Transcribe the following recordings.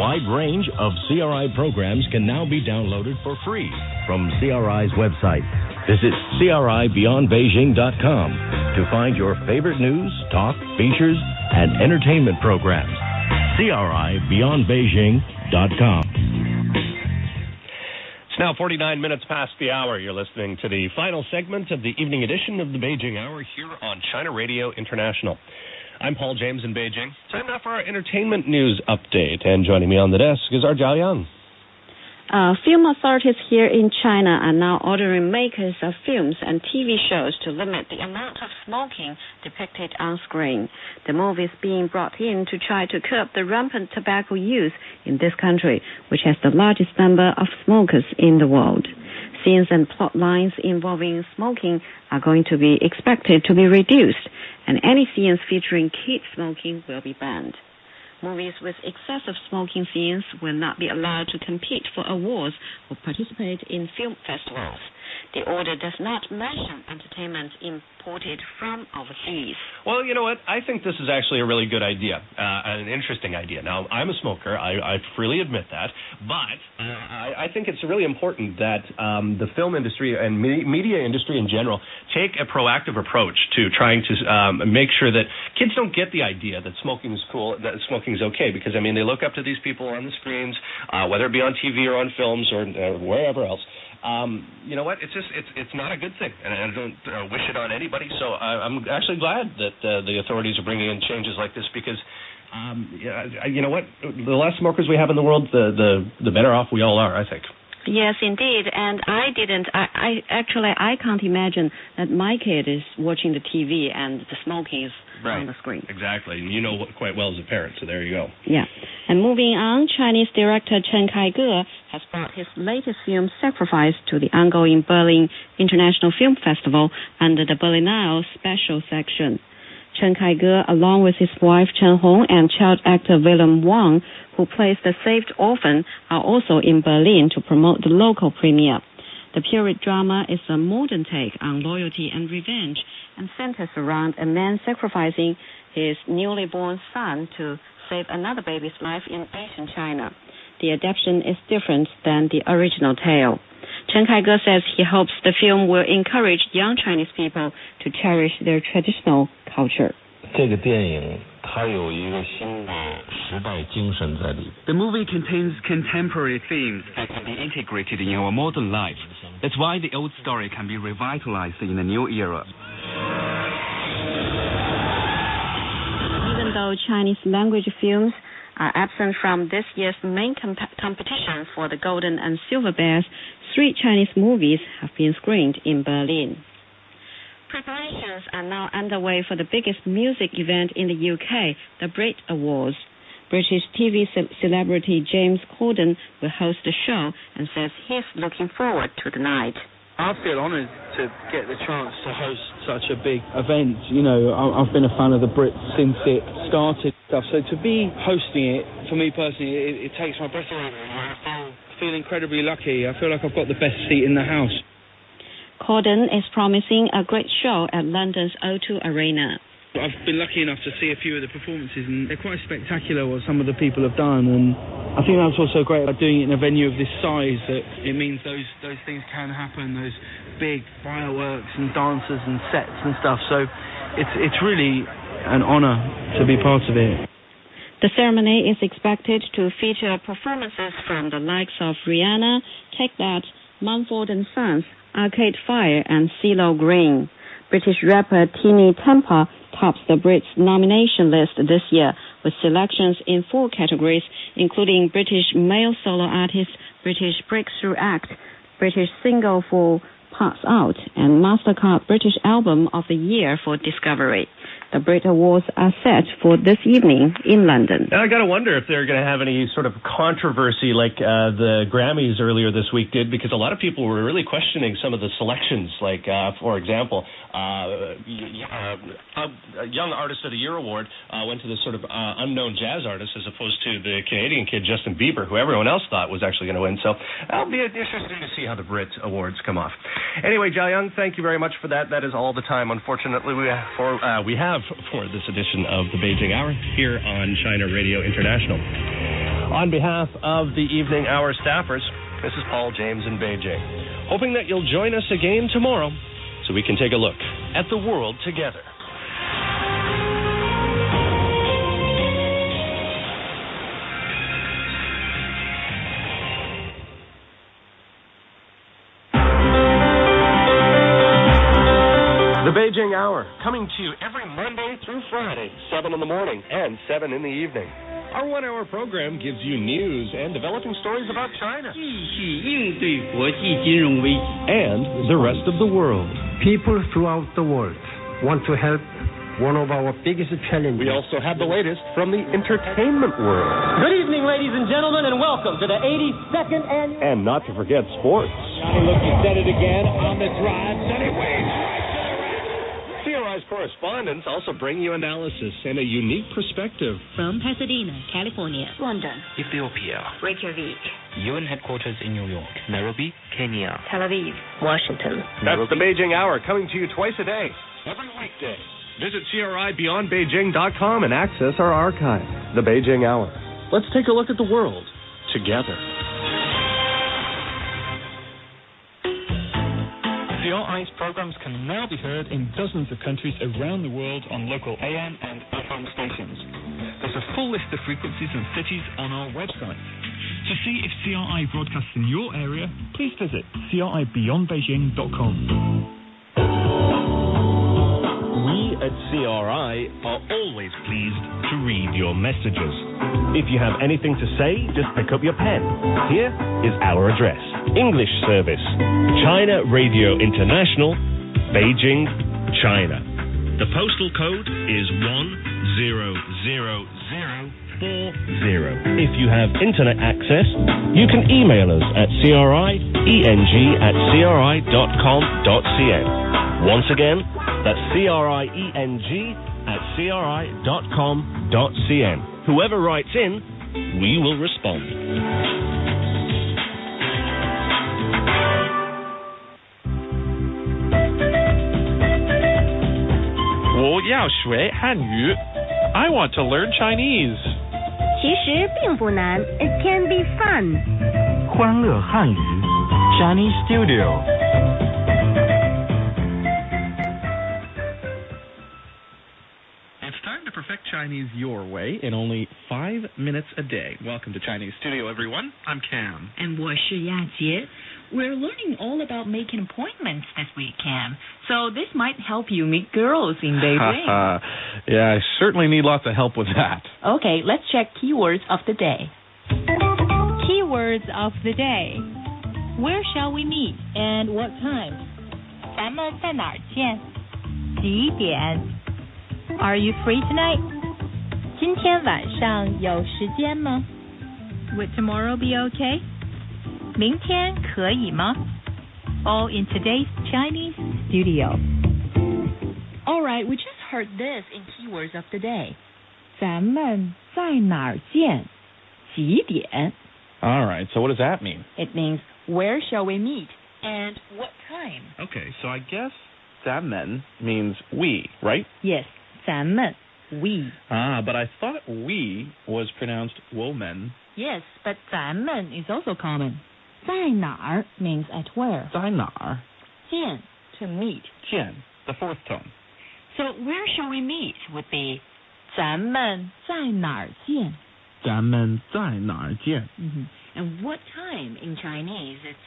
wide range of CRI programs can now be downloaded for free from CRI's website. Visit CRIBeyondBeijing.com to find your favorite news, talk, features, and entertainment programs. CRIBeyondBeijing.com. It's now 49 minutes past the hour. You're listening to the final segment of the evening edition of the Beijing Hour here on China Radio International. I'm Paul James in Beijing. Time now for our entertainment news update. And joining me on the desk is our Zhao Yang. Film authorities here in China are now ordering makers of films and TV shows to limit the amount of smoking depicted on screen. The move is being brought in to try to curb the rampant tobacco use in this country, which has the largest number of smokers in the world. Scenes and plot lines involving smoking are going to be expected to be reduced, and any scenes featuring kids smoking will be banned. Movies with excessive smoking scenes will not be allowed to compete for awards or participate in film festivals. The order does not mention entertainment imported from overseas. Well, you know what? I think this is actually a really good idea, an interesting idea. Now, I'm a smoker. I freely admit that. But I think it's really important that the film industry and media industry in general take a proactive approach to trying to make sure that kids don't get the idea that smoking is cool, that smoking is okay. Because, I mean, they look up to these people on the screens, whether it be on TV or on films or wherever else. You know what? It's not a good thing, and I don't wish it on anybody. So I'm actually glad that the authorities are bringing in changes like this because, you know what? The less smokers we have in the world, the better off we all are, I think. Yes, indeed. And I can't imagine that my kid is watching the TV and the smoking is on the screen. Exactly. And you know quite well as a parent, so there you go. Yeah. And moving on, Chinese director Chen Kaige has brought his latest film, Sacrifice, to the ongoing Berlin International Film Festival under the Berlinale Special Section. Chen Kaige, along with his wife Chen Hong and child actor Willem Wang, who plays the saved orphan, are also in Berlin to promote the local premiere. The period drama is a modern take on loyalty and revenge and centers around a man sacrificing his newly born son to save another baby's life in Asian China. The adaptation is different than the original tale. Chen Kaige says he hopes the film will encourage young Chinese people to cherish their traditional culture. The movie contains contemporary themes that can be integrated in our modern life. That's why the old story can be revitalized in a new era. Even though Chinese language films are absent from this year's main competition for the Golden and Silver Bears, 3 Chinese movies have been screened in Berlin. Preparations are now underway for the biggest music event in the UK, the Brit Awards. British TV celebrity James Corden will host the show and says he's looking forward to the night. I feel honoured to get the chance to host such a big event. You know, I've been a fan of the Brits since it started. So to be hosting it, for me personally, it takes my breath away. I feel incredibly lucky. I feel like I've got the best seat in the house. Corden is promising a great show at London's O2 Arena. I've been lucky enough to see a few of the performances, and they're quite spectacular what some of the people have done. And I think that's what's so great about doing it in a venue of this size, that it means those things can happen, those big fireworks and dancers and sets and stuff. So it's really an honour to be part of it. The ceremony is expected to feature performances from the likes of Rihanna, Take That, Mumford & Sons, Arcade Fire, and CeeLo Green. British rapper Tinie Tempah tops the Brits nomination list this year with selections in 4 categories, including British Male Solo Artist, British Breakthrough Act, British Single for Pass Out, and MasterCard British Album of the Year for Discovery. The Brit Awards are set for this evening in London. I got to wonder if they're going to have any sort of controversy like the Grammys earlier this week did, because a lot of people were really questioning some of the selections. Like, for example, Young Artist of the Year award went to this sort of unknown jazz artist as opposed to the Canadian kid Justin Bieber, who everyone else thought was actually going to win. So it'll be interesting to see how the Brit Awards come off. Anyway, Zhao Yang, thank you very much for that. That is all the time, unfortunately, we have for this edition of the Beijing Hour here on China Radio International. On behalf of the Evening Hour staffers, this is Paul James in Beijing, hoping that you'll join us again tomorrow so we can take a look at the world together. The Beijing Hour, coming to you every Monday through Friday, 7 in the morning and 7 in the evening. Our 1 hour program gives you news and developing stories about China and the rest of the world. People throughout the world want to help one of our biggest challenges. We also have the latest from the entertainment world. Good evening, ladies and gentlemen, and welcome to the 82nd annual... And not to forget sports. Johnny looked and said it again on the drive. Sonny waves. CRI's correspondents also bring you analysis and a unique perspective. From Pasadena, California, London, Ethiopia, Reykjavik, UN headquarters in New York, Nairobi, Kenya, Tel Aviv, Washington. That's the Beijing Hour, coming to you twice a day, every weekday. Visit CRIBeyondBeijing.com and access our archive. The Beijing Hour. Let's take a look at the world together. CRI's programs can now be heard in dozens of countries around the world on local AM and FM stations. There's a full list of frequencies and cities on our website. To see if CRI broadcasts in your area, please visit CRIBeyondBeijing.com. We at CRI are always pleased to read your messages. If you have anything to say, just pick up your pen. Here is our address. English service, China Radio International, Beijing, China. The postal code is 100040. If you have internet access, you can email us at crieng@cri.com.cn. Once again, that's crieng@cri.com.cn. Whoever writes in, we will respond. I want to learn Chinese. 其实并不难 It can be fun. 欢乐汉语 Chinese Studio. It's time to perfect Chinese your way in only 5 minutes a day. Welcome to Chinese Studio, everyone. I'm Cam. and 我是亚杰. We're learning all about making appointments this week, Cam. So this might help you meet girls in Beijing. Yeah, I certainly need lots of help with that. Okay, let's check keywords of the day. Keywords of the day. Where shall we meet? And what time? 咱们在哪儿见？几点？ Are you free tonight? 今天晚上有时间吗？ Would tomorrow be okay? 明天可以吗？ All in today's Chinese studio. All right, we just heard this in keywords of the day. 咱们在哪儿见？几点？ All right, so what does that mean? It means where shall we meet and what time? Okay, so I guess 咱们 means we, right? Yes, 咱们 we. But I thought we was pronounced women. Yes, but 咱们 is also common. 在哪儿 means at where. 在哪儿？见 to meet. 见 the fourth tone. So where shall we meet would be 咱们在哪儿见？咱们在哪儿见？ And what time in Chinese? It's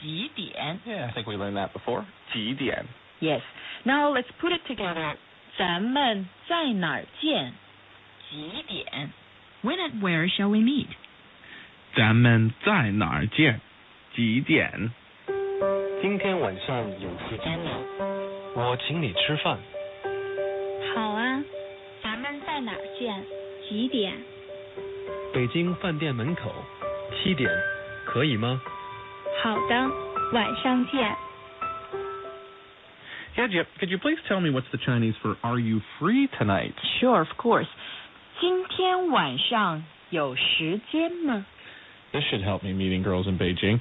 几点? Yeah, I think we learned that before. 几点? Yes. Now let's put it together. 咱们在哪儿见？几点? When and where shall we meet? 咱们在哪儿见？几点？今天晚上有时间吗？我请你吃饭。好啊，咱们在哪儿见？几点？北京饭店门口，7点，可以吗？好的，晚上见。Yeah, Jip, could you please tell me what's the Chinese for "Are you free tonight"? Sure, of course. 今天晚上有时间吗？ This should help me meeting girls in Beijing.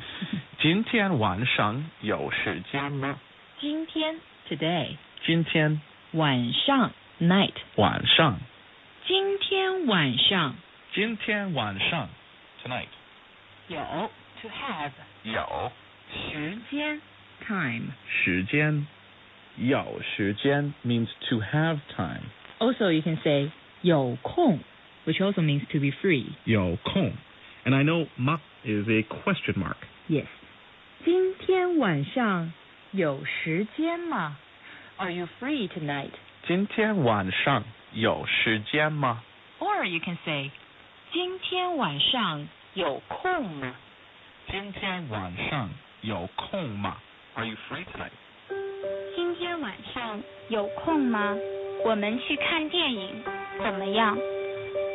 今天晚上有时间吗？今天 today. 今天晚上 night. 晚上。今天晚上。今天晚上。tonight? 有 to have. 有时间 time. 时间有时间 means to have time. Also, you can say 有空, which also means to be free. 有空 And I know ma is a question mark. Yes. 今天晚上有时间吗? Are you free tonight? 今天晚上有时间吗? Or you can say 今天晚上有空吗? 今天晚上有空吗? Are you free tonight? 今天晚上有空吗？我们去看电影，怎么样？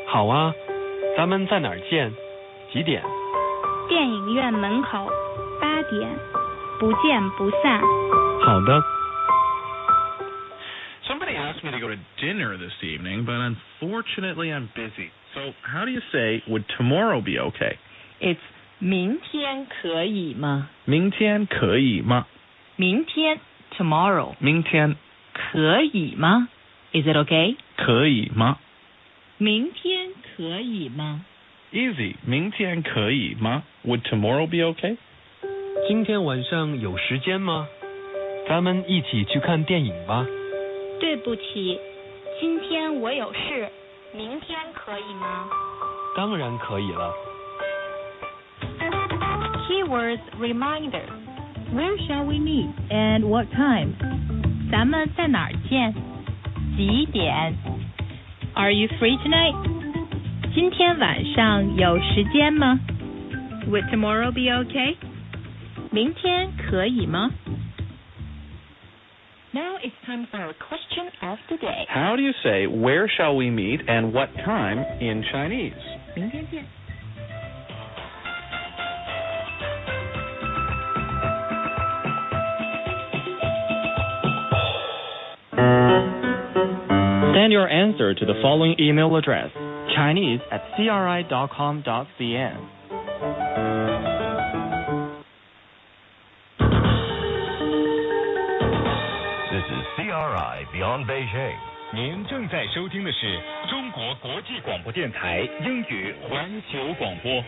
好啊，咱们在哪儿见？几点？电影院门口，8点，不见不散。好的。Somebody asked me to go to dinner this evening, but unfortunately I'm busy. So how do you say, would tomorrow be okay? It's 明天可以吗？明天可以吗？明天 tomorrow. 明天可以吗？ Is it okay? 可以吗？明天可以吗？ Easy. 明天可以吗？ Would tomorrow be okay? 今天晚上有时间吗？咱们一起去看电影吧。对不起，今天我有事，明天可以吗？当然可以了。Keywords reminder. Where shall we meet and what time? 咱们在哪儿见？几点？ Are you free tonight? 今天晚上有时间吗？ Would tomorrow be okay? 明天可以吗？ Now it's time for our question of the day. How do you say, where shall we meet and what time in Chinese? 明天见。Send your answer to the following email address, chinese@cri.com.cn. This is CRI Beyond Beijing. 您正在收听的是中国国际广播电台英语环球广播。